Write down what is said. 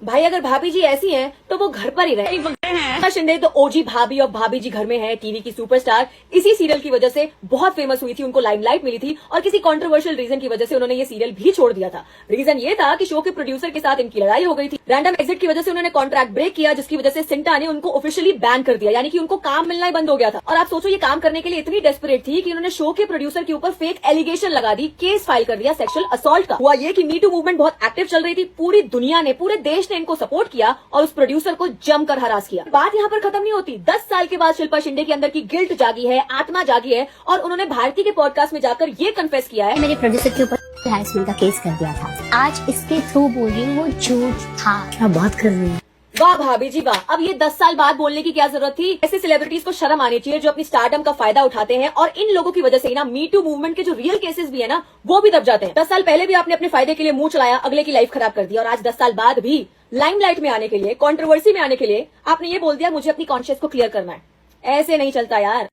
भाई अगर भाभी जी ऐसी हैं तो वो घर पर ही रहे। रीता शिंदे तो ओजी भाभी और भाभी जी घर में है, टीवी की सुपरस्टार। इसी सीरियल की वजह से बहुत फेमस हुई थी, उनको लाइमलाइट मिली थी और किसी कंट्रोवर्शियल रीजन की वजह से उन्होंने ये सीरियल भी छोड़ दिया था। रीजन ये था कि शो के प्रोड्यूसर के साथ इनकी लड़ाई हो गई थी। रैंडम एग्जिट की वजह से उन्होंने कॉन्ट्रैक्ट ब्रेक किया, जिसकी वजह से सिंटा ने उनको ऑफिशियली बैन कर दिया, यानी कि उनको काम मिलना ही बंद हो गया था। और आप सोचो ये काम करने के लिए इतनी डेस्परेट थी कि उन्होंने शो के प्रोड्यूसर के ऊपर फेक एलिगेशन लगा दी, केस फाइल कर दिया सेक्सुअल असॉल्ट का। हुआ ये कि मी टू मूवमेंट बहुत एक्टिव चल रही थी, पूरी दुनिया ने, पूरे देश ने इनको सपोर्ट किया और उस प्रोड्यूसर को जमकर हरास किया। बात यहाँ पर खत्म नहीं होती। 10 साल के बाद शिल्पा शिंदे के अंदर की गिल्ट जागी है, आत्मा जागी है और उन्होंने भारती के पॉडकास्ट में जाकर ये कन्फेस किया है, मेरे प्रोड्यूसर के ऊपर हैरेसमेंट का केस कर दिया था। आज इसके थ्रू बोल रही हूँ वो झूठ था। क्या बात कर रही है। वाह भाभी जी वाह। अब ये 10 साल बाद बोलने की क्या जरूरत थी। ऐसे सेलिब्रिटीज को शर्म आनी चाहिए जो अपनी स्टारडम का फायदा उठाते हैं, और इन लोगों की वजह से ही ना मी टू मूवमेंट के जो रियल केसेस भी है ना वो भी दब जाते हैं। 10 साल पहले भी आपने अपने फायदे के लिए मुंह चलाया, अगले की लाइफ खराब कर दी, और आज 10 साल बाद भी लाइमलाइट में आने के लिए, कंट्रोवर्सी में आने के लिए आपने ये बोल दिया मुझे अपनी कॉन्शियस को क्लियर करना है। ऐसे नहीं चलता यार।